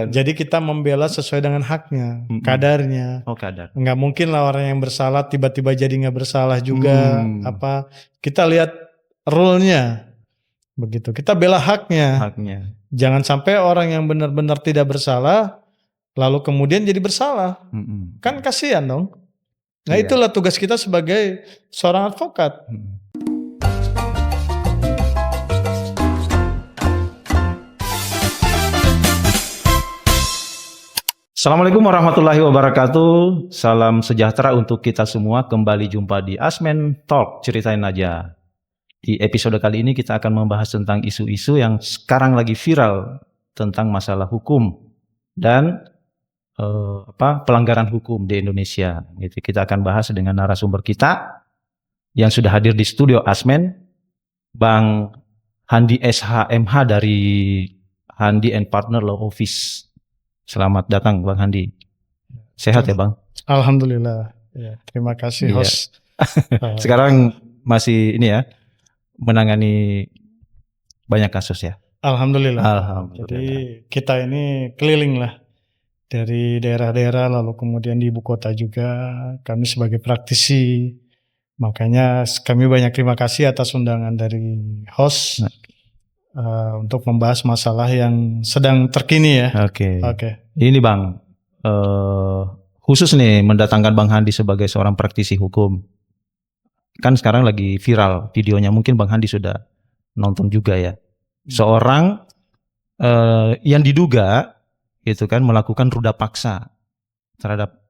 Jadi kita membela sesuai dengan haknya, kadarnya. Oh, kadar. Nggak mungkin lah orang yang bersalah tiba-tiba jadi nggak bersalah juga. Kita lihat rule-nya, begitu. Kita bela haknya. Jangan sampai orang yang benar-benar tidak bersalah, lalu kemudian jadi bersalah. Kan kasihan dong. Nah itulah tugas kita sebagai seorang advokat. Assalamualaikum warahmatullahi wabarakatuh. Salam sejahtera untuk kita semua. Kembali jumpa di Asmen Talk, ceritain aja. Di episode kali ini kita akan membahas tentang isu-isu yang sekarang lagi viral tentang masalah hukum dan pelanggaran hukum di Indonesia. Gitu. Kita akan bahas dengan narasumber kita yang sudah hadir di studio Asmen, Bang Handi SHMH dari Handi and Partner Law Office. Selamat datang Bang Handi. Sehat ya Bang? Alhamdulillah. Ya, terima kasih host. Sekarang masih ini ya, menangani banyak kasus ya? Alhamdulillah. Jadi kita ini keliling lah dari daerah-daerah, lalu kemudian di ibu kota juga. Kami sebagai praktisi, makanya kami banyak terima kasih atas undangan dari host. Untuk membahas masalah yang sedang terkini ya. Oke. Ini Bang, khusus nih mendatangkan Bang Handi sebagai seorang praktisi hukum. Kan sekarang lagi viral videonya, mungkin Bang Handi sudah nonton juga ya. Seorang yang diduga itu kan melakukan ruda paksa terhadap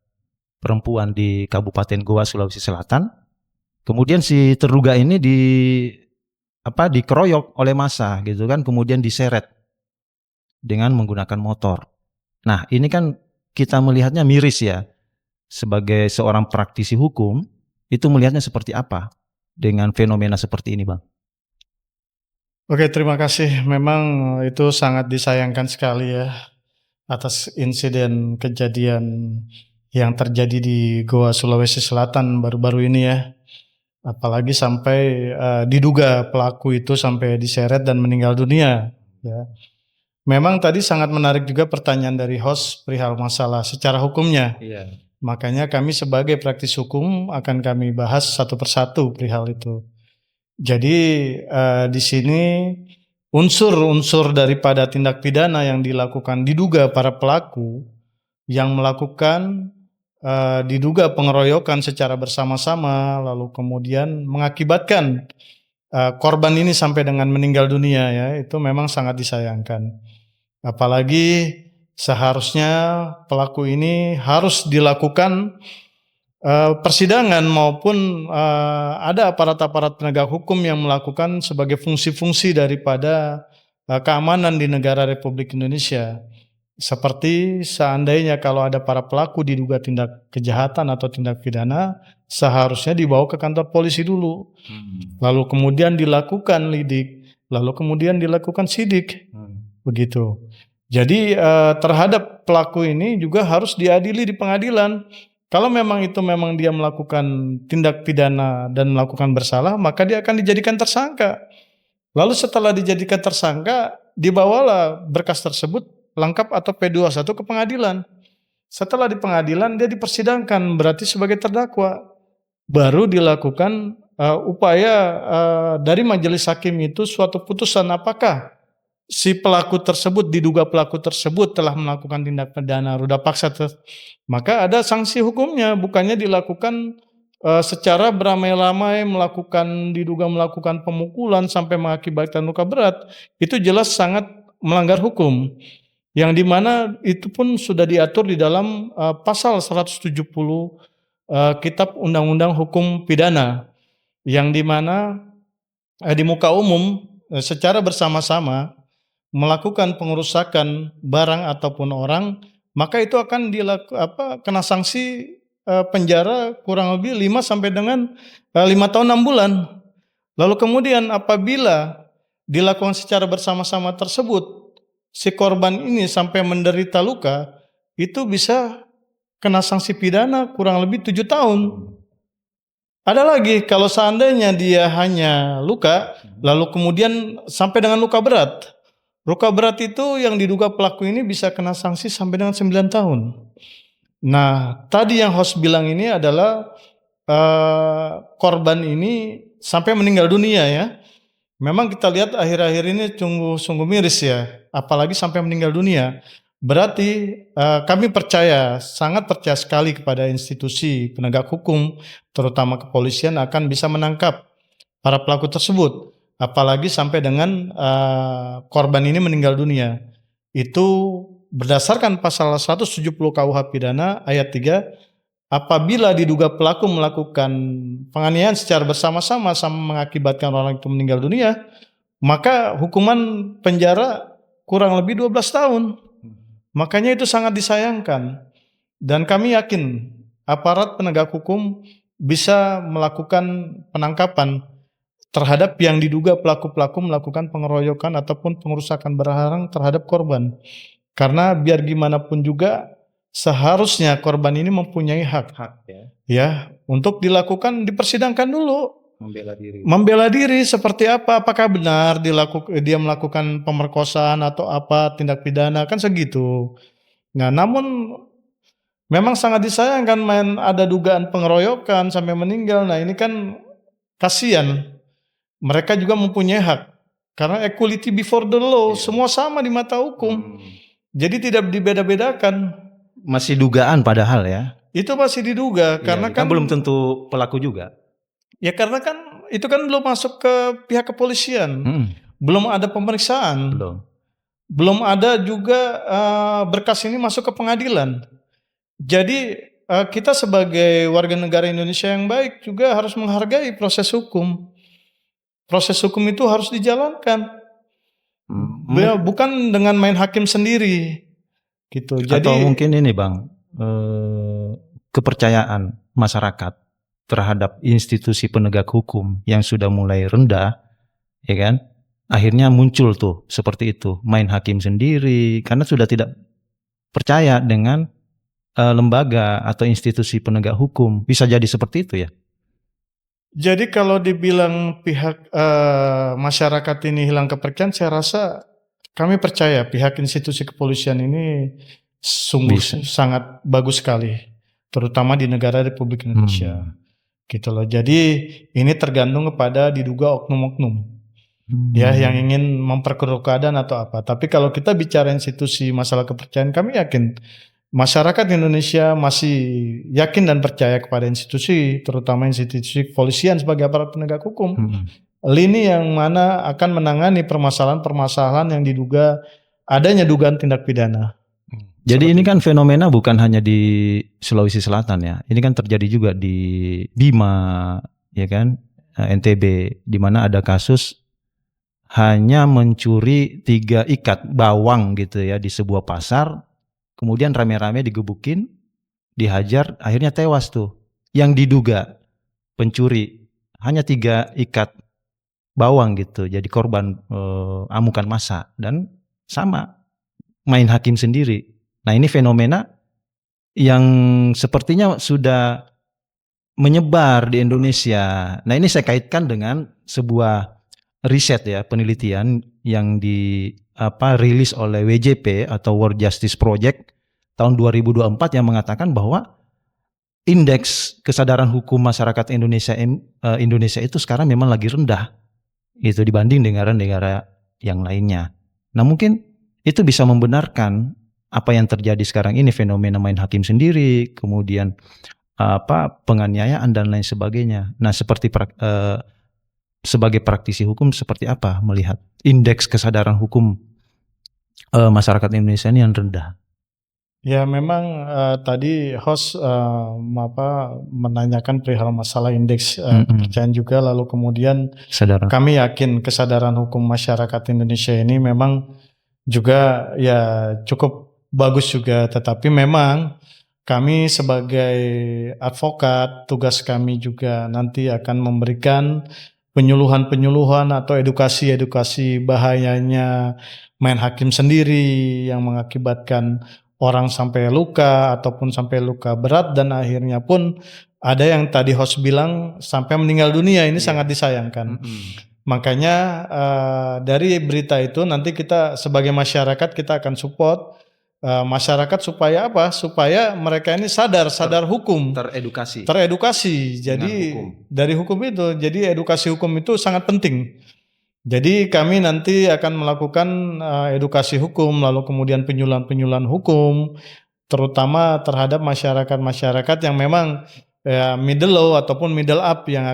perempuan di Kabupaten Goa, Sulawesi Selatan. Kemudian si terduga ini dikeroyok oleh massa gitu kan, kemudian diseret dengan menggunakan motor. Nah ini kan kita melihatnya miris ya, sebagai seorang praktisi hukum itu melihatnya seperti apa dengan fenomena seperti ini Bang? Oke, terima kasih. Memang itu sangat disayangkan sekali ya atas insiden kejadian yang terjadi di Goa, Sulawesi Selatan baru-baru ini ya. Apalagi sampai diduga pelaku itu sampai diseret dan meninggal dunia. Ya. Memang tadi sangat menarik juga pertanyaan dari host perihal masalah secara hukumnya. Makanya kami sebagai praktisi hukum akan kami bahas satu persatu perihal itu. Jadi di sini unsur-unsur daripada tindak pidana yang dilakukan diduga para pelaku yang melakukan diduga pengeroyokan secara bersama-sama, lalu kemudian mengakibatkan korban ini sampai dengan meninggal dunia ya, itu memang sangat disayangkan. Apalagi seharusnya pelaku ini harus dilakukan persidangan maupun ada aparat-aparat penegak hukum yang melakukan sebagai fungsi-fungsi daripada keamanan di negara Republik Indonesia. Seperti seandainya kalau ada para pelaku diduga tindak kejahatan atau tindak pidana, seharusnya dibawa ke kantor polisi dulu. Lalu kemudian dilakukan lidik, lalu kemudian dilakukan sidik. Begitu. Jadi terhadap pelaku ini juga harus diadili di pengadilan. Kalau memang dia melakukan tindak pidana dan melakukan bersalah, maka dia akan dijadikan tersangka. Lalu setelah dijadikan tersangka, dibawalah berkas tersebut lengkap atau P21 ke pengadilan. Setelah di pengadilan dia dipersidangkan berarti sebagai terdakwa. Baru dilakukan upaya dari majelis hakim itu suatu putusan apakah si pelaku tersebut, diduga pelaku tersebut telah melakukan tindak pidana ruda paksa, maka ada sanksi hukumnya, bukannya dilakukan secara beramai-ramai diduga melakukan pemukulan sampai mengakibatkan luka berat. Itu jelas sangat melanggar hukum. Yang dimana itu pun sudah diatur di dalam pasal 170 Kitab Undang-Undang Hukum Pidana, yang dimana di muka umum secara bersama-sama melakukan pengerusakan barang ataupun orang, maka itu akan kena sanksi penjara kurang lebih 5 sampai dengan 5 tahun 6 bulan. Lalu kemudian apabila dilakukan secara bersama-sama tersebut, si korban ini sampai menderita luka, itu bisa kena sanksi pidana kurang lebih 7 tahun. Ada lagi kalau seandainya dia hanya luka, lalu kemudian sampai dengan luka berat, Luka berat itu yang diduga pelaku ini bisa kena sanksi sampai dengan 9 tahun. Nah, tadi yang host bilang ini adalah korban ini sampai meninggal dunia ya. Memang kita lihat akhir-akhir ini sungguh miris ya, apalagi sampai meninggal dunia. Berarti kami sangat percaya sekali kepada institusi penegak hukum, terutama kepolisian akan bisa menangkap para pelaku tersebut. Apalagi sampai dengan korban ini meninggal dunia. Itu berdasarkan pasal 170 KUH pidana ayat 3, apabila diduga pelaku melakukan penganiayaan secara bersama-sama mengakibatkan orang itu meninggal dunia, maka hukuman penjara kurang lebih 12 tahun. Makanya itu sangat disayangkan. Dan kami yakin aparat penegak hukum bisa melakukan penangkapan terhadap yang diduga pelaku-pelaku melakukan pengeroyokan ataupun pengerusakan barang terhadap korban. Karena biar gimana pun juga seharusnya korban ini mempunyai hak ya untuk dipersidangkan dulu, membela diri seperti apa, apakah benar dia melakukan pemerkosaan atau apa tindak pidana, kan segitu. Nah, namun memang sangat disayangkan ada dugaan pengeroyokan sampai meninggal. Nah, ini kan kasihan. Mereka juga mempunyai hak karena equality before the law, semua sama di mata hukum. Jadi tidak dibeda-bedakan. Masih dugaan padahal ya. Itu masih diduga karena kan belum tentu pelaku juga. Ya karena kan itu kan belum masuk ke pihak kepolisian. Belum ada pemeriksaan. Belum ada juga berkas ini masuk ke pengadilan. Jadi kita sebagai warga negara Indonesia yang baik juga harus menghargai proses hukum. Proses hukum itu harus dijalankan. Bukan dengan main hakim sendiri. Gitu. Jadi, atau mungkin ini Bang, kepercayaan masyarakat terhadap institusi penegak hukum yang sudah mulai rendah, ya kan? Akhirnya muncul tuh seperti itu, main hakim sendiri karena sudah tidak percaya dengan lembaga atau institusi penegak hukum. Bisa jadi seperti itu ya. Jadi kalau dibilang pihak masyarakat ini hilang kepercayaan, saya rasa kami percaya pihak institusi kepolisian ini sungguh sangat bagus sekali, terutama di negara Republik Indonesia. Gitu loh. Jadi ini tergantung kepada diduga oknum-oknum ya yang ingin memperkeruh keadaan atau apa. Tapi kalau kita bicara institusi masalah kepercayaan, kami yakin masyarakat Indonesia masih yakin dan percaya kepada institusi, terutama institusi kepolisian sebagai aparat penegak hukum. Lini yang mana akan menangani permasalahan-permasalahan yang diduga adanya dugaan tindak pidana. Jadi ini kan fenomena bukan hanya di Sulawesi Selatan ya. Ini kan terjadi juga di Bima, ya kan, NTB, di mana ada kasus hanya mencuri 3 ikat bawang gitu ya di sebuah pasar. Kemudian rame-rame digebukin, dihajar, akhirnya tewas tuh. Yang diduga pencuri hanya 3 ikat bawang gitu, jadi korban amukan massa dan sama main hakim sendiri. Nah ini fenomena yang sepertinya sudah menyebar di Indonesia. Nah ini saya kaitkan dengan sebuah riset ya, penelitian yang rilis oleh WJP atau World Justice Project tahun 2024 yang mengatakan bahwa indeks kesadaran hukum masyarakat Indonesia itu sekarang memang lagi rendah itu dibanding negara-negara yang lainnya. Nah mungkin itu bisa membenarkan apa yang terjadi sekarang ini, fenomena main hakim sendiri, kemudian penganiayaan dan lain sebagainya. Nah seperti sebagai praktisi hukum seperti apa melihat indeks kesadaran hukum masyarakat Indonesia ini yang rendah? Ya memang tadi host menanyakan perihal masalah indeks kepercayaan juga, lalu kemudian kami yakin kesadaran hukum masyarakat Indonesia ini memang juga ya cukup bagus juga, tetapi memang kami sebagai advokat tugas kami juga nanti akan memberikan penyuluhan atau edukasi bahayanya main hakim sendiri yang mengakibatkan orang sampai luka ataupun sampai luka berat dan akhirnya pun ada yang tadi host bilang sampai meninggal dunia. Ini sangat disayangkan. Makanya dari berita itu nanti kita sebagai masyarakat kita akan support masyarakat supaya apa? Supaya mereka ini sadar hukum, Teredukasi teredukasi. dengan Jadi hukum. dari hukum itu, jadi edukasi hukum itu sangat penting. Jadi kami nanti akan melakukan edukasi hukum, lalu kemudian penyuluhan hukum, terutama terhadap masyarakat-masyarakat yang memang middle low ataupun middle up yang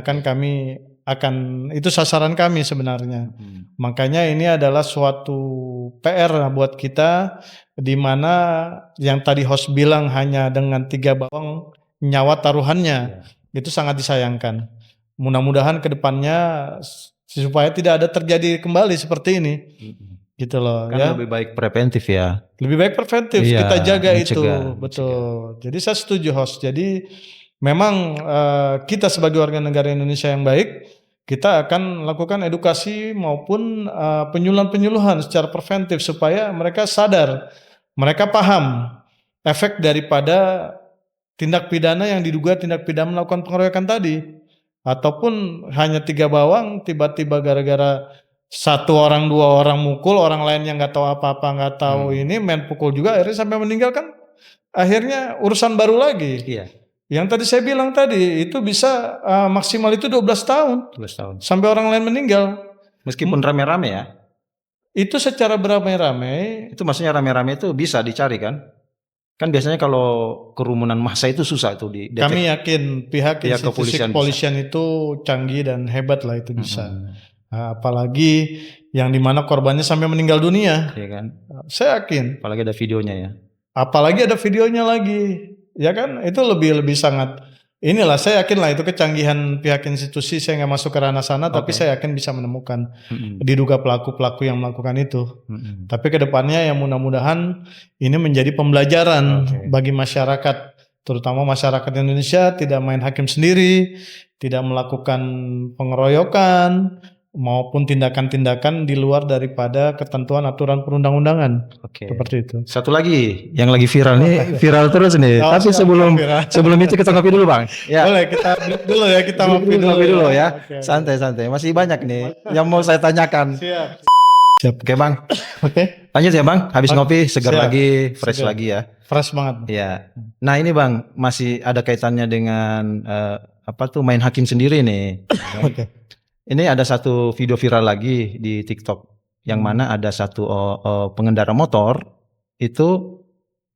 itu sasaran kami sebenarnya. Makanya ini adalah suatu PR buat kita, di mana yang tadi host bilang hanya dengan 3 bawang nyawa taruhannya, itu sangat disayangkan. Mudah-mudahan kedepannya supaya tidak ada terjadi kembali seperti ini, gitu loh. Kan ya. lebih baik preventif ya. Lebih baik preventif, Iya, kita jaga mencegah, itu, betul. Jadi saya setuju host. Jadi memang kita sebagai warga negara Indonesia yang baik, kita akan lakukan edukasi maupun penyuluhan secara preventif supaya mereka sadar, mereka paham efek daripada tindak pidana yang diduga tindak pidana melakukan pengeroyokan tadi, ataupun hanya 3 bawang tiba-tiba gara-gara 1 orang 2 orang mukul orang lain yang nggak tahu apa-apa, nggak tahu ini main pukul juga akhirnya sampai meninggal, kan akhirnya urusan baru lagi. Iya. Yang tadi saya bilang tadi itu bisa maksimal itu 12 tahun 12 tahun. sampai orang lain meninggal. Meskipun rame-rame ya. Itu secara beramai-ramai. Itu maksudnya rame-rame itu bisa dicari kan? Kan biasanya kalau kerumunan massa itu susah itu di detek. Kami yakin pihak institusi kepolisian itu canggih dan hebat lah, itu bisa. Nah, apalagi yang dimana korbannya sampai meninggal dunia. Iya kan? Saya yakin. Apalagi ada videonya ya. Apalagi ada videonya lagi. Ya kan, itu lebih sangat inilah, saya yakin lah itu kecanggihan pihak institusi. Saya nggak masuk ke ranah sana, tapi saya yakin bisa menemukan diduga pelaku-pelaku yang melakukan itu. Tapi kedepannya yang mudah-mudahan ini menjadi pembelajaran bagi masyarakat, terutama masyarakat Indonesia, tidak main hakim sendiri, tidak melakukan pengeroyokan maupun tindakan-tindakan di luar daripada ketentuan aturan perundang-undangan. Seperti itu. Satu lagi yang lagi viral nih, viral terus nih. Tapi sebelum itu kita ngopi dulu Bang. Ya. Boleh, kita break dulu ya, kita ngopi dulu ya. Santai-santai. Masih banyak nih yang mau saya tanyakan. Siap. Oke Bang. Oke. Lanjut ya Bang. Habis ngopi segar lagi, fresh lagi ya. Fresh banget. Ya. Nah ini Bang, masih ada kaitannya dengan main hakim sendiri nih. Oke. Ini ada satu video viral lagi di TikTok yang mana ada satu pengendara motor itu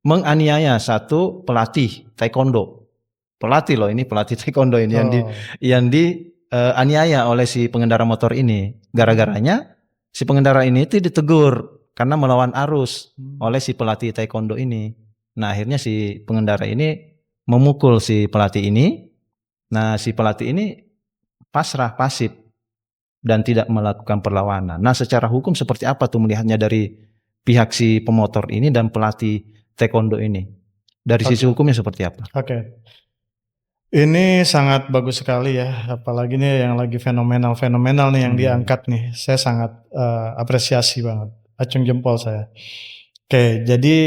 menganiaya satu pelatih taekwondo. Pelatih loh, ini pelatih taekwondo ini yang dianiaya oleh si pengendara motor ini. Gara-garanya si pengendara ini itu ditegur karena melawan arus oleh si pelatih taekwondo ini. Nah, akhirnya si pengendara ini memukul si pelatih ini. Nah, si pelatih ini pasrah, pasif dan tidak melakukan perlawanan. Nah, secara hukum seperti apa tuh melihatnya dari pihak si pemotor ini dan pelatih taekwondo ini? Dari sisi hukumnya seperti apa? Oke. Ini sangat bagus sekali ya, apalagi nih yang lagi fenomenal nih yang diangkat nih. Saya sangat apresiasi banget, acung jempol saya. Oke, jadi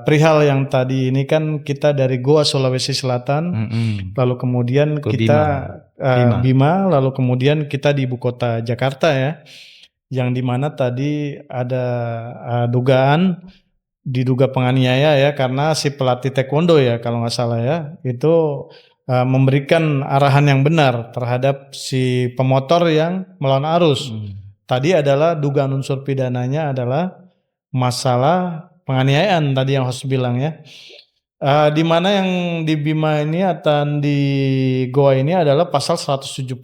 perihal yang tadi ini kan kita dari Goa Sulawesi Selatan, lalu kemudian kita Bima, lalu kemudian kita di ibu kota Jakarta ya, yang dimana tadi ada diduga penganiaya ya, karena si pelatih taekwondo ya kalau nggak salah ya, itu memberikan arahan yang benar terhadap si pemotor yang melawan arus. Tadi adalah dugaan unsur pidananya adalah masalah penganiayaan tadi yang host bilang ya. Di mana yang di Bima ini atau di Goa ini adalah pasal 170.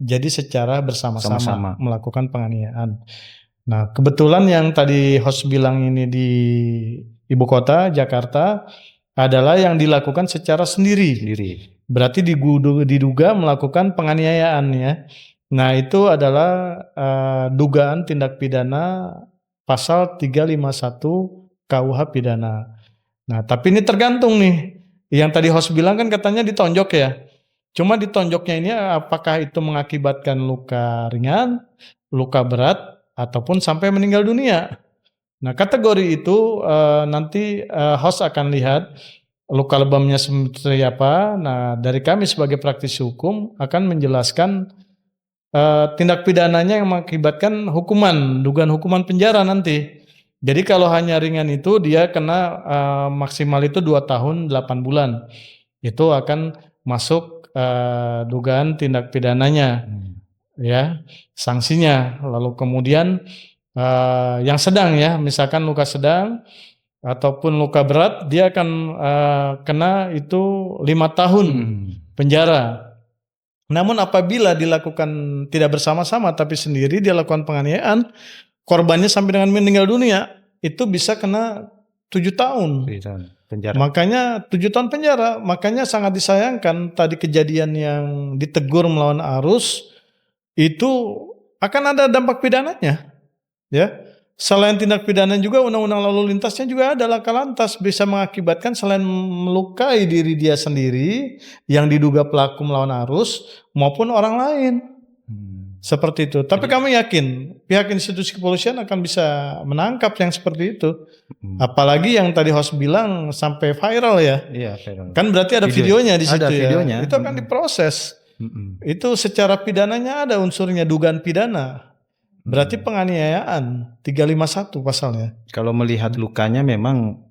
Jadi secara bersama-sama melakukan penganiayaan. Nah, kebetulan yang tadi host bilang ini di ibu kota Jakarta adalah yang dilakukan secara sendiri. Berarti diduga melakukan penganiayaan ya. Nah, itu adalah dugaan tindak pidana pasal 351 KUH pidana. Nah, tapi ini tergantung nih. Yang tadi host bilang kan katanya ditonjok ya. Cuma ditonjoknya ini apakah itu mengakibatkan luka ringan, luka berat, ataupun sampai meninggal dunia. Nah, kategori itu nanti host akan lihat luka lebamnya seperti apa. Nah, dari kami sebagai praktisi hukum akan menjelaskan tindak pidananya yang mengakibatkan dugaan hukuman penjara nanti. Jadi kalau hanya ringan itu dia kena maksimal itu 2 tahun 8 bulan. Itu akan masuk dugaan tindak pidananya, ya, sanksinya. Lalu kemudian yang sedang ya, misalkan luka sedang ataupun luka berat, dia akan kena itu 5 tahun penjara. Namun apabila dilakukan tidak bersama-sama tapi sendiri dia lakukan penganiayaan, korbannya sampai dengan meninggal dunia, itu bisa kena 7 tahun. Penjara. Makanya 7 tahun penjara. Makanya sangat disayangkan tadi kejadian yang ditegur melawan arus itu akan ada dampak pidananya, ya. Selain tindak pidana juga undang-undang lalu lintasnya juga ada laka lantas, bisa mengakibatkan selain melukai diri dia sendiri yang diduga pelaku melawan arus maupun orang lain. Seperti itu. Tapi kami yakin pihak institusi kepolisian akan bisa menangkap yang seperti itu. Apalagi yang tadi host bilang sampai viral ya. Iya, viral. Kan berarti ada videonya di situ ada ya. videonya. Itu akan diproses. Itu secara pidananya ada unsurnya dugaan pidana. Berarti penganiayaan 351 pasalnya. Kalau melihat lukanya memang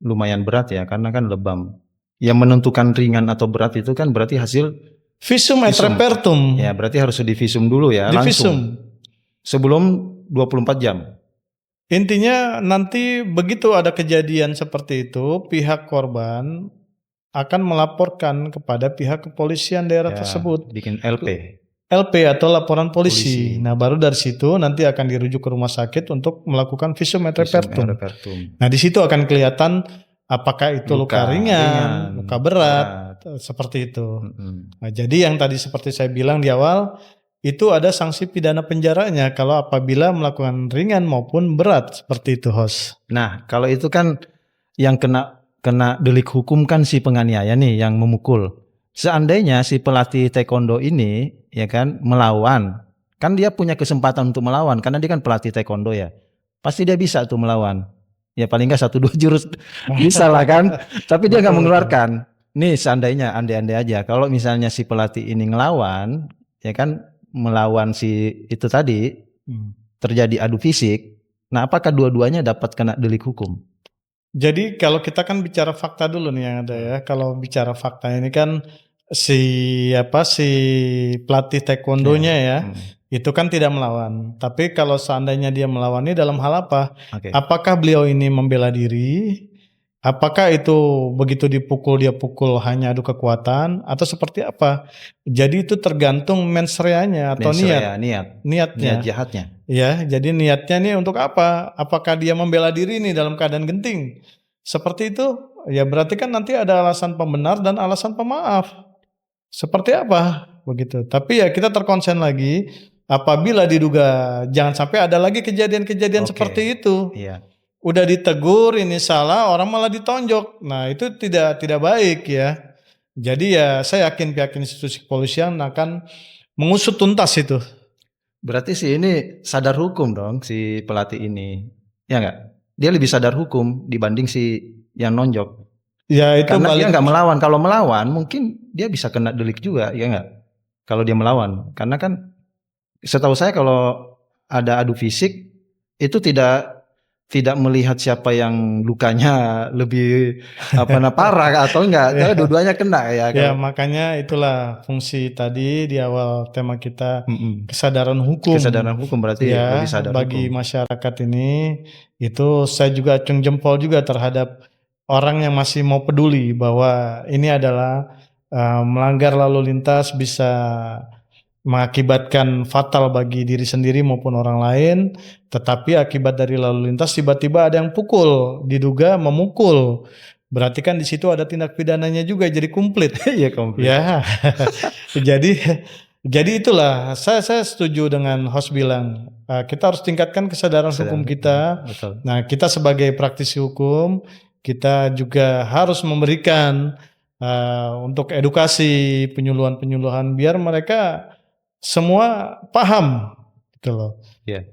lumayan berat ya, karena kan lebam. Yang menentukan ringan atau berat itu kan berarti hasil visum et repertum. Ya, berarti harus divisum dulu ya, langsung. Sebelum 24 jam. Intinya nanti begitu ada kejadian seperti itu, pihak korban akan melaporkan kepada pihak kepolisian daerah tersebut. Bikin LP atau laporan polisi. Nah, baru dari situ nanti akan dirujuk ke rumah sakit untuk melakukan visum et repertum. Nah, di situ akan kelihatan apakah itu luka ringan, luka berat, seperti itu. Nah, jadi yang tadi seperti saya bilang di awal, itu ada sanksi pidana penjaranya kalau apabila melakukan ringan maupun berat, seperti itu, host. Nah, kalau itu kan yang kena delik hukum kan si penganiaya nih yang memukul. Seandainya si pelatih taekwondo ini ya kan melawan, kan dia punya kesempatan untuk melawan karena dia kan pelatih taekwondo ya. Pasti dia bisa tuh melawan. Ya paling enggak 1-2 jurus bisa lah kan. Tapi dia enggak mengeluarkan. Nih seandainya andai-andai aja kalau misalnya si pelatih ini ngelawan, ya kan melawan si itu tadi terjadi adu fisik. Nah, apakah dua-duanya dapat kena delik hukum? Jadi kalau kita kan bicara fakta dulu nih yang ada ya. Kalau bicara fakta ini kan si pelatih taekwondonya ya, itu kan tidak melawan. Tapi kalau seandainya dia melawan ini dalam hal apa? Apakah beliau ini membela diri? Apakah itu begitu dipukul dia pukul hanya adu kekuatan atau seperti apa? Jadi itu tergantung mens reanya atau niatnya. Niat jahatnya. Ya, jadi niatnya nih untuk apa? Apakah dia membela diri nih dalam keadaan genting? Seperti itu, ya berarti kan nanti ada alasan pembenar dan alasan pemaaf. Seperti apa? Begitu. Tapi ya kita terkonsen lagi apabila diduga jangan sampai ada lagi kejadian-kejadian seperti itu. Iya. Udah ditegur ini salah, orang malah ditonjok. Nah, itu tidak baik ya. Jadi ya saya yakin pihak institusi kepolisian akan mengusut tuntas itu. Berarti si ini sadar hukum dong si pelatih ini. Ya enggak? Dia lebih sadar hukum dibanding si yang nonjok. Ya itu karena dia enggak melawan. Kalau melawan mungkin dia bisa kena delik juga, ya enggak? Kalau dia melawan. Karena kan setahu saya kalau ada adu fisik itu tidak melihat siapa yang lukanya lebih parah atau enggak, karena dua-duanya kena ya. Ya makanya itulah fungsi tadi di awal tema kita kesadaran hukum. Kesadaran hukum berarti ya, lebih sadar bagi hukum. masyarakat ini itu saya juga acung jempol juga terhadap orang yang masih mau peduli bahwa ini adalah melanggar lalu lintas bisa mengakibatkan fatal bagi diri sendiri maupun orang lain, tetapi akibat dari lalu lintas tiba-tiba ada yang pukul, diduga memukul. Berarti kan di situ ada tindak pidananya juga jadi komplit. Iya, komplit. Ya. jadi itulah saya setuju dengan host bilang, kita harus tingkatkan kesadaran hukum kita. Betul. Nah, kita sebagai praktisi hukum, kita juga harus memberikan untuk edukasi, penyuluhan biar mereka semua paham gitu loh.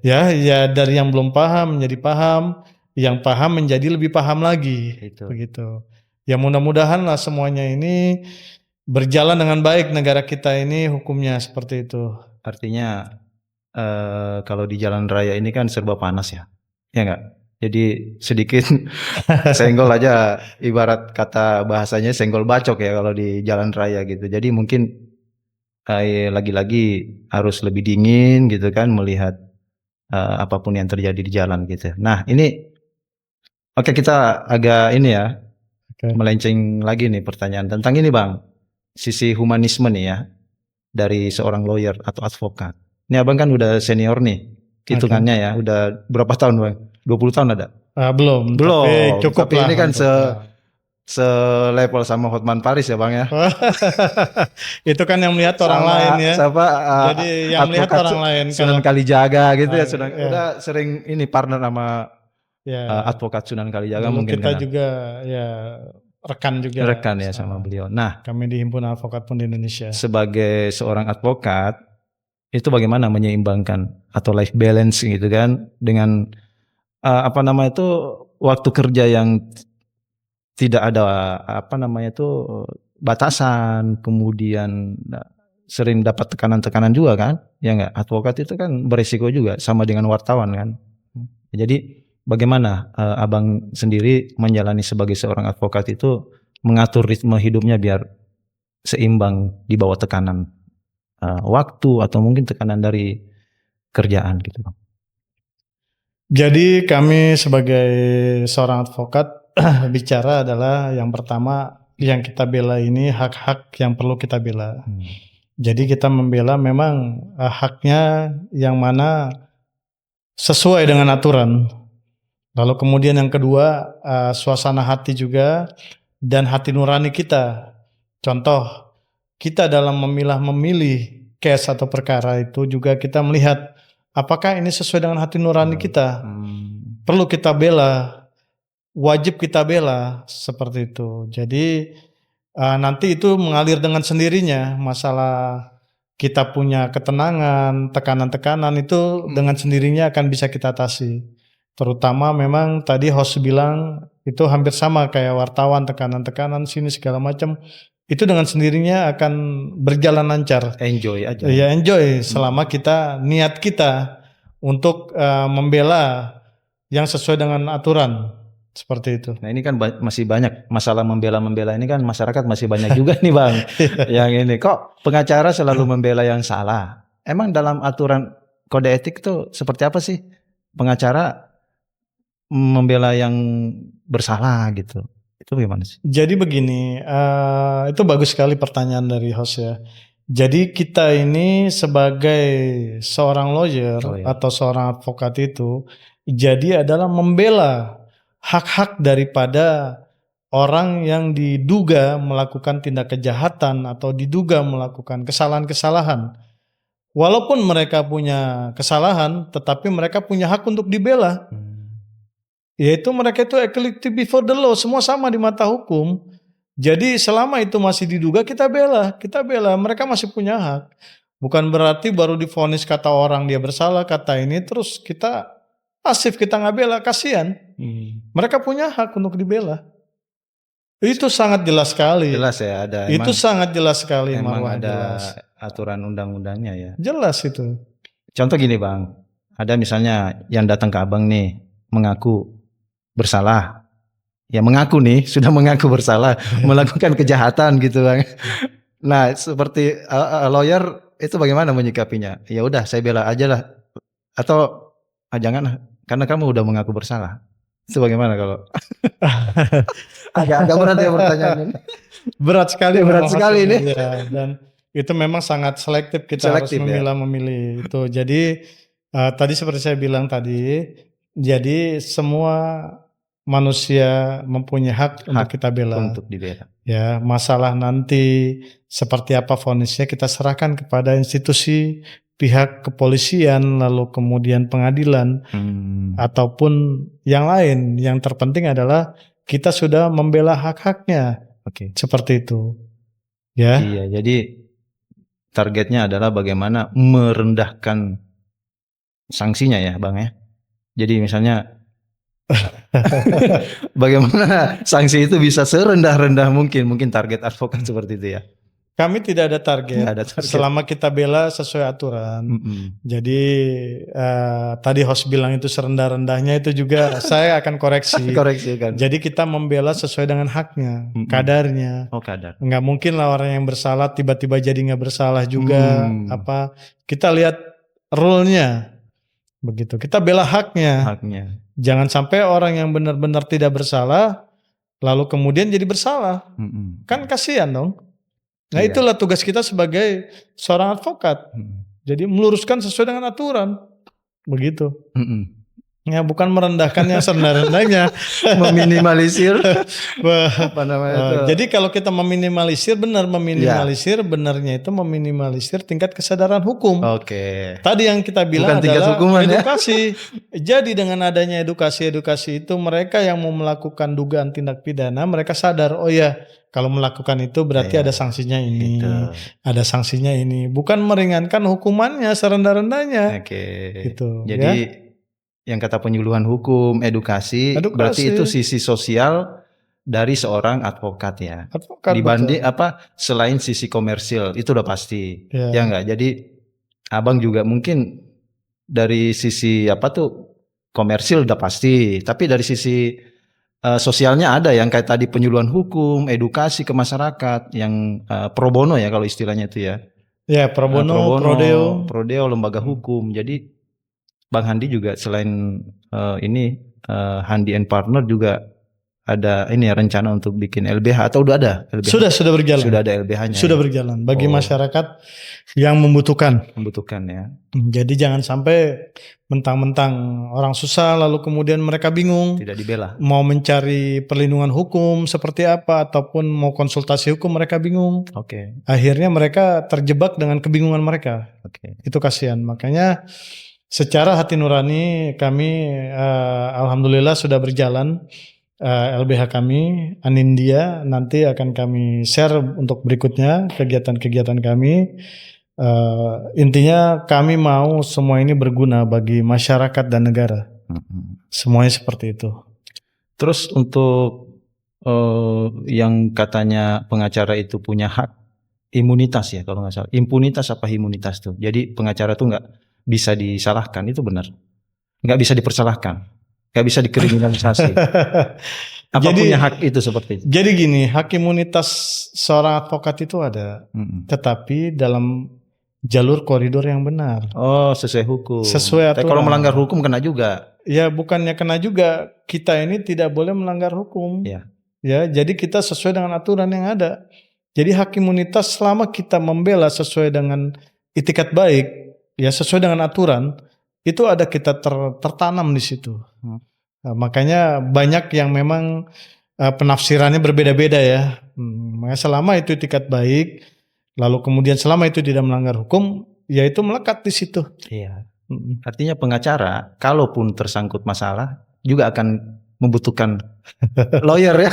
Ya dari yang belum paham menjadi paham, yang paham menjadi lebih paham lagi. Begitu. Ya mudah-mudahan lah semuanya ini berjalan dengan baik negara kita ini hukumnya seperti itu. Artinya kalau di jalan raya ini kan serba panas ya, ya nggak? Jadi sedikit senggol aja, ibarat kata bahasanya senggol bacok ya kalau di jalan raya gitu. Jadi mungkin lagi-lagi harus lebih dingin gitu kan melihat apapun yang terjadi di jalan gitu. Nah ini oke, kita agak ini ya, Oke. melenceng lagi nih pertanyaan tentang ini Bang, sisi humanisme nih ya, dari seorang lawyer atau advokat. Ini Abang kan udah senior nih, hitungannya ya, udah berapa tahun Bang? 20 tahun ada? Belum, tapi Belum, cukup tapi lah ini kan untuk, selevel sama Hotman Paris ya Bang ya. itu kan yang melihat orang Sama lain ya. siapa Jadi yang melihat advokat orang lain Sunan kalau Kalijaga gitu ya, ya, udah sering ini partner sama ya advokat Sunan Kalijaga dulu mungkin kita kenal. juga ya rekan juga Rekan ya sama beliau. Nah, kami di Himpunan Advokat Pun di Indonesia. sebagai seorang advokat itu bagaimana menyeimbangkan atau life balance gitu kan dengan apa namanya itu waktu kerja yang tidak ada apa namanya itu batasan, kemudian sering dapat tekanan-tekanan juga kan, ya nggak? Advokat itu kan beresiko juga sama dengan wartawan kan. Jadi bagaimana abang sendiri menjalani sebagai seorang advokat itu mengatur ritme hidupnya biar seimbang di bawah tekanan waktu atau mungkin tekanan dari kerjaan gitu Bang. Jadi kami sebagai seorang advokat bicara adalah yang pertama yang kita bela ini hak-hak yang perlu kita bela. Jadi kita membela memang haknya yang mana sesuai dengan aturan. Lalu kemudian yang kedua suasana hati juga dan hati nurani kita. Contoh, kita dalam memilih case atau perkara itu juga kita melihat apakah ini sesuai dengan hati nurani kita. Perlu kita bela, wajib kita bela, seperti itu. Jadi nanti itu mengalir dengan sendirinya. Masalah kita punya ketenangan, tekanan-tekanan itu dengan sendirinya akan bisa kita atasi. Terutama memang tadi host bilang itu hampir sama kayak wartawan, tekanan-tekanan sini segala macam. Itu dengan sendirinya akan berjalan lancar. Enjoy aja. Ya enjoy selama kita niat kita untuk membela yang sesuai dengan aturan. Seperti itu. Nah ini kan masih banyak masalah membela ini kan masyarakat masih banyak juga nih Bang. Yang ini kok pengacara selalu membela yang salah. Emang dalam aturan kode etik itu seperti apa sih pengacara membela yang bersalah gitu? Itu gimana sih? Jadi begini, itu bagus sekali pertanyaan dari host ya. Jadi kita ini sebagai seorang lawyer atau seorang advokat itu jadi adalah membela hak-hak daripada orang yang diduga melakukan tindak kejahatan atau diduga melakukan kesalahan-kesalahan. Walaupun mereka punya kesalahan, tetapi mereka punya hak untuk dibela. Yaitu mereka itu equality before the law, semua sama di mata hukum. Jadi selama itu masih diduga kita bela, mereka masih punya hak. Bukan berarti baru divonis kata orang dia bersalah, kata ini terus kita pasif, kita nggak bela, kasihan. Mereka punya hak untuk dibela. Itu sangat jelas sekali. Jelas ya ada. Itu sangat jelas sekali. Emang ada jelas. aturan undang-undangnya ya. Jelas itu. Contoh gini Bang, ada misalnya yang datang ke abang nih mengaku bersalah. Ya mengaku nih, sudah mengaku bersalah, melakukan kejahatan gitu Bang. Nah seperti lawyer itu bagaimana menyikapinya? Ya udah saya bela aja lah. Atau jangan karena kamu udah mengaku bersalah. Itu bagaimana kalau? agak berat ya pertanyaannya. Berat sekali. Berat sekali ini. Ya, dan itu memang sangat selektif, kita harus memilih itu. Jadi tadi seperti saya bilang tadi, jadi semua manusia mempunyai hak untuk kita bela. Untuk dibela. Ya, masalah nanti seperti apa vonisnya kita serahkan kepada institusi pihak kepolisian, lalu kemudian pengadilan, ataupun yang lain. Yang terpenting adalah kita sudah membela hak-haknya. Seperti itu. Ya. Iya, jadi targetnya adalah bagaimana merendahkan sanksinya ya Bang ya. Jadi misalnya bagaimana sanksi itu bisa serendah-rendah mungkin target advokat seperti itu ya. Kami tidak ada target. Nggak ada target. Selama kita bela sesuai aturan. Mm-mm. Jadi tadi host bilang itu serendah-rendahnya itu juga saya akan koreksi. Koreksi kan. Jadi kita membela sesuai dengan haknya, Mm-mm. kadarnya. Oh, kadar. Nggak mungkin lah orang yang bersalah tiba-tiba jadi nggak bersalah juga. Kita lihat rule-nya. Begitu. Kita bela haknya. Jangan sampai orang yang benar-benar tidak bersalah lalu kemudian jadi bersalah. Kan kasihan dong. Nah, Iya. itulah tugas kita sebagai seorang advokat. Jadi meluruskan sesuai dengan aturan. Begitu. Ya, bukan merendahkan yang serendah-rendahnya. Meminimalisir Wah, apa namanya itu. jadi kalau kita meminimalisir, benarnya itu meminimalisir tingkat kesadaran hukum. Oke. Tadi yang kita bilang Bukan tingkat adalah hukuman, ya. edukasi. Jadi dengan adanya edukasi itu mereka yang mau melakukan dugaan tindak pidana, mereka sadar, oh ya, kalau melakukan itu berarti Iya, ada sanksinya ini, gitu. ada sanksinya ini. Bukan meringankan hukumannya serendah-rendahnya. Oke. Gitu. Jadi yang kata penyuluhan hukum, edukasi, berarti itu sisi sosial dari seorang advokat ya. Advokat, dibanding selain sisi komersil itu udah pasti. Ya enggak. Jadi abang juga mungkin dari sisi komersil udah pasti, tapi dari sisi sosialnya ada yang kayak tadi penyuluhan hukum, edukasi ke masyarakat yang pro bono ya kalau istilahnya itu ya. Ya, pro bono, prodeo lembaga hukum. Jadi Bang Handi juga selain Handi and Partner juga ada rencana untuk bikin LBH atau udah ada LBH? Sudah berjalan. Sudah ada LBH-nya. Sudah berjalan bagi masyarakat yang membutuhkan ya. Jadi jangan sampai mentang-mentang orang susah lalu kemudian mereka bingung. Tidak dibela. Mau mencari perlindungan hukum seperti apa ataupun mau konsultasi hukum mereka bingung. Oke. Akhirnya mereka terjebak dengan kebingungan mereka. Oke. Itu kasihan. Makanya secara hati nurani kami alhamdulillah sudah berjalan. LBH kami Anindia nanti akan kami share untuk berikutnya kegiatan-kegiatan kami. Intinya kami mau semua ini berguna bagi masyarakat dan negara. Semuanya seperti itu. Terus untuk yang katanya pengacara itu punya hak imunitas ya kalau nggak salah. Impunitas apa imunitas tuh? Jadi pengacara tuh nggak bisa disalahkan, itu benar? Nggak bisa dipersalahkan? Gak bisa dikriminalisasi. Apa punya hak itu seperti itu? Jadi gini, hak imunitas seorang advokat itu ada, tetapi dalam jalur koridor yang benar. Oh, sesuai hukum. Sesuai aturan. Tapi kalau melanggar hukum kena juga. Ya, bukannya kena juga. Kita ini tidak boleh melanggar hukum. Ya, jadi kita sesuai dengan aturan yang ada. Jadi hak imunitas selama kita membela sesuai dengan itikat baik, ya sesuai dengan aturan. Itu ada kita tertanam di situ. Nah, makanya banyak yang memang penafsirannya berbeda-beda ya. Makanya selama itu itikat baik, lalu kemudian selama itu tidak melanggar hukum, ya itu melekat di situ. Iya. Artinya pengacara, kalaupun tersangkut masalah, juga akan membutuhkan lawyer ya,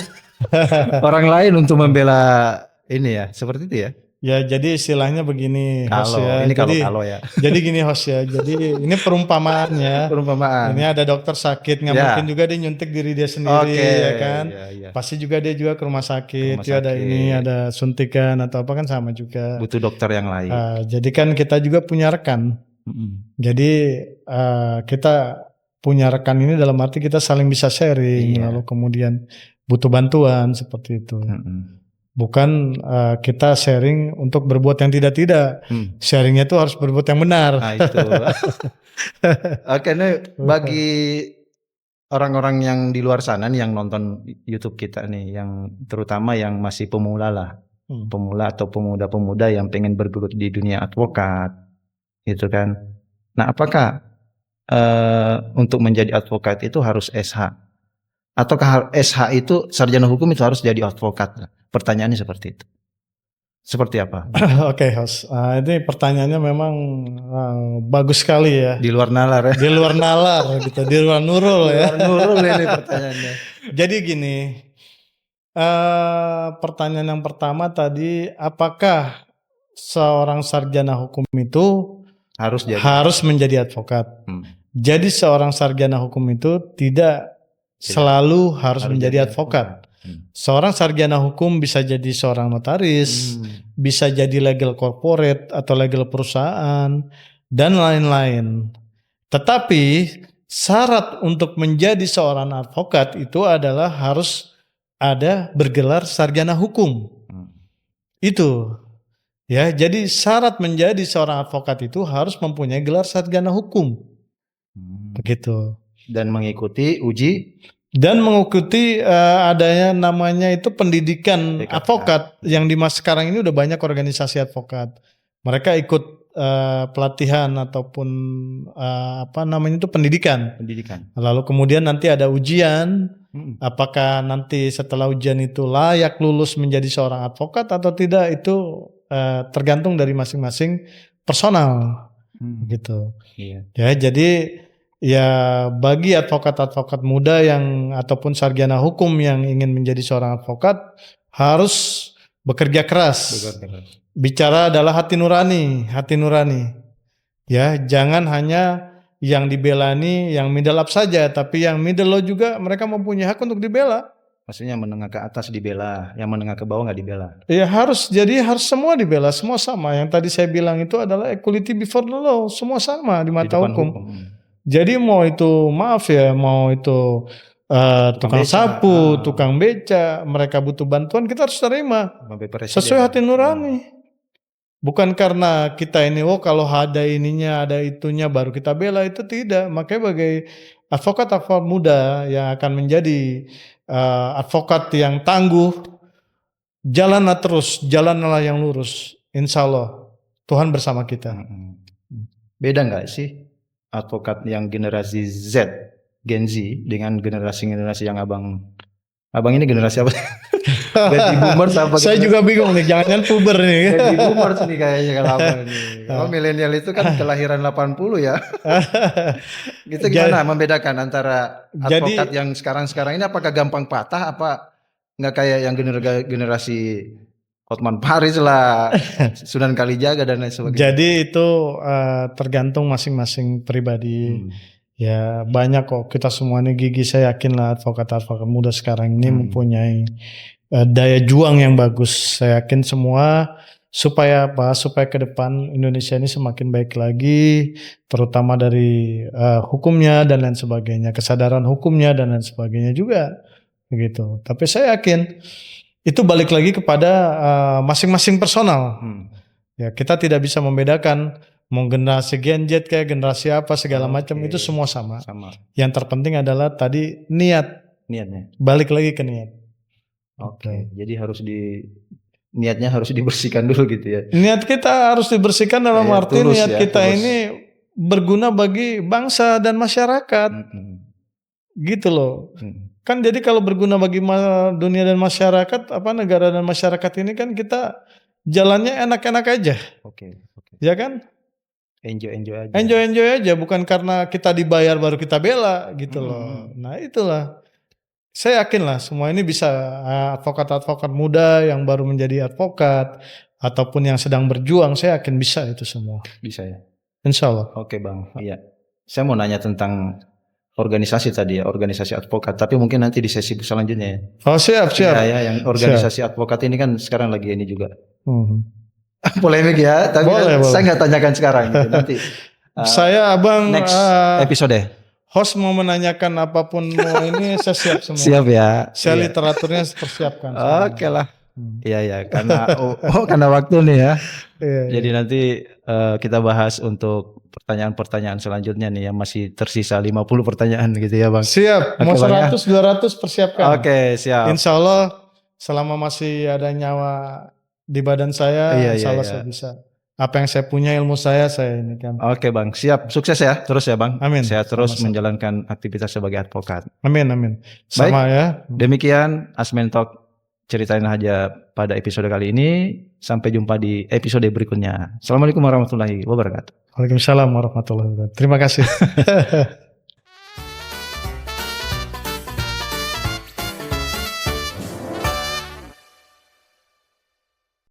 orang lain untuk membela ini ya, seperti itu ya. Ya, jadi istilahnya begini, host ya. Ini kalau ya. Jadi gini host ya. Jadi ini perumpamaan ya. Ini ada dokter sakit, nggak mungkin juga dia nyuntik diri dia sendiri, ya kan. Pasti juga dia juga ke rumah sakit. Ada ini, ada suntikan atau apa kan sama juga. Butuh dokter yang lain. Jadi kan kita juga punya rekan. Jadi kita punya rekan ini dalam arti kita saling bisa sharing, lalu kemudian butuh bantuan seperti itu. Bukan kita sharing untuk berbuat yang tidak. Sharingnya itu harus berbuat yang benar. Nah itu. Oke, nih bagi orang-orang yang di luar sana nih yang nonton YouTube kita nih, yang terutama yang masih pemula lah, pemula atau pemuda-pemuda yang pengen bergelut di dunia advokat, gitu kan. Nah, apakah untuk menjadi advokat itu harus SH? Ataukah SH itu sarjana hukum itu harus jadi advokat? Pertanyaannya seperti itu. Seperti apa? Oke, host. Ini pertanyaannya memang bagus sekali ya. Di luar nalar ya. Di luar nalar gitu, di luar nurul ya. Di luar nurul ini pertanyaannya. Jadi gini, pertanyaan yang pertama tadi, apakah seorang sarjana hukum itu harus menjadi advokat? Jadi seorang sarjana hukum itu tidak selalu harus menjadi advokat. Seorang sarjana hukum bisa jadi seorang notaris, bisa jadi legal corporate atau legal perusahaan, dan lain-lain. Tetapi syarat untuk menjadi seorang advokat itu adalah harus ada bergelar sarjana hukum. Itu. Ya, jadi syarat menjadi seorang advokat itu harus mempunyai gelar sarjana hukum. Begitu. Dan mengikuti uji adanya namanya itu pendidikan PKK. advokat yang di masa sekarang ini udah banyak organisasi advokat. Mereka ikut pelatihan ataupun pendidikan. Lalu kemudian nanti ada ujian. Apakah nanti setelah ujian itu layak lulus menjadi seorang advokat atau tidak, itu tergantung dari masing-masing personal. Gitu. Iya. Ya, jadi ya bagi advokat-advokat muda yang ataupun sarjana hukum yang ingin menjadi seorang advokat harus bekerja keras. Bicara adalah hati nurani. Ya, jangan hanya yang dibela ini yang middle up saja, tapi yang middle low juga mereka mempunyai hak untuk dibela. Maksudnya menengah ke atas dibela, yang menengah ke bawah nggak dibela. Ya harus semua dibela, semua sama. Yang tadi saya bilang itu adalah equality before the law, semua sama di mata hukum. Jadi mau itu tukang sapu, tukang beca, mereka butuh bantuan, kita harus terima sesuai hati nurani. Bukan karena kita ini kalau ada ininya, ada itunya baru kita bela, itu tidak. Makanya sebagai advokat muda yang akan menjadi advokat yang tangguh, jalanlah yang lurus. Insya Allah Tuhan bersama kita. Beda nggak sih advokat yang generasi Z, Gen Z dengan generasi yang abang ini generasi apa? Baby boomers apa? Saya juga bingung nih, jangan puber nih. Baby boomers nih kayaknya kalau abang nih. Oh, milenial itu kan kelahiran 80 ya. Gitu gimana membedakan antara advokat yang sekarang ini, apakah gampang patah apa nggak kayak yang generasi Hotman Paris lah, Sunan Kalijaga dan lain sebagainya. Jadi itu tergantung masing-masing pribadi. Ya banyak kok, kita semua ini gigi, saya yakin lah advokat muda sekarang ini mempunyai daya juang yang bagus. Saya yakin semua supaya ke depan Indonesia ini semakin baik lagi, terutama dari hukumnya dan lain sebagainya, kesadaran hukumnya dan lain sebagainya juga begitu. Tapi saya yakin itu balik lagi kepada masing-masing personal. Ya, kita tidak bisa membedakan mau generasi Gen Z kayak generasi apa segala macam, itu semua sama. Yang terpenting adalah tadi niatnya. Balik lagi ke niat. Oke. Jadi niatnya harus dibersihkan dulu gitu ya. Niat kita harus dibersihkan dalam arti niat kita tulus. ini berguna bagi bangsa dan masyarakat. Gitu loh. Kan jadi kalau berguna bagi dunia dan masyarakat, negara dan masyarakat ini kan kita jalannya enak-enak aja. Oke. Ya kan? Enjoy aja. Enjoy aja, bukan karena kita dibayar baru kita bela gitu loh. Nah itulah. Saya yakin lah semua ini bisa, advokat-advokat muda yang baru menjadi advokat ataupun yang sedang berjuang, saya yakin bisa itu semua. Bisa ya? Insya Allah. Oke Bang, iya. Saya mau nanya tentang organisasi tadi ya, organisasi advokat, tapi mungkin nanti di sesi selanjutnya ya. Oh siap. Ya, yang organisasi advokat ini kan sekarang lagi ini juga. Polemik ya, tapi boleh. Saya nggak tanyakan sekarang gitu. Nanti saya abang next episode host mau menanyakan apapun mau ini saya siap semua. Siap ya. Saya literatunya persiapkan. Oke lah. Iya karena waktu nih ya. Jadi nanti kita bahas untuk pertanyaan-pertanyaan selanjutnya nih yang masih tersisa 50 pertanyaan gitu ya Bang. Siap. Mau 100 200 persiapkan. Oke, siap. Insya Allah selama masih ada nyawa di badan saya, insya Allah saya bisa. Apa yang saya punya, ilmu saya ini kan. Oke Bang, siap. Sukses ya terus ya Bang. Amin. Saya terus menjalankan aktivitas sebagai advokat. Amin. Sama baik, ya. Demikian Asmen Talk Ceritain Aja pada episode kali ini. Sampai jumpa di episode berikutnya. Assalamualaikum warahmatullahi wabarakatuh. Waalaikumsalam warahmatullahi wabarakatuh. Terima kasih.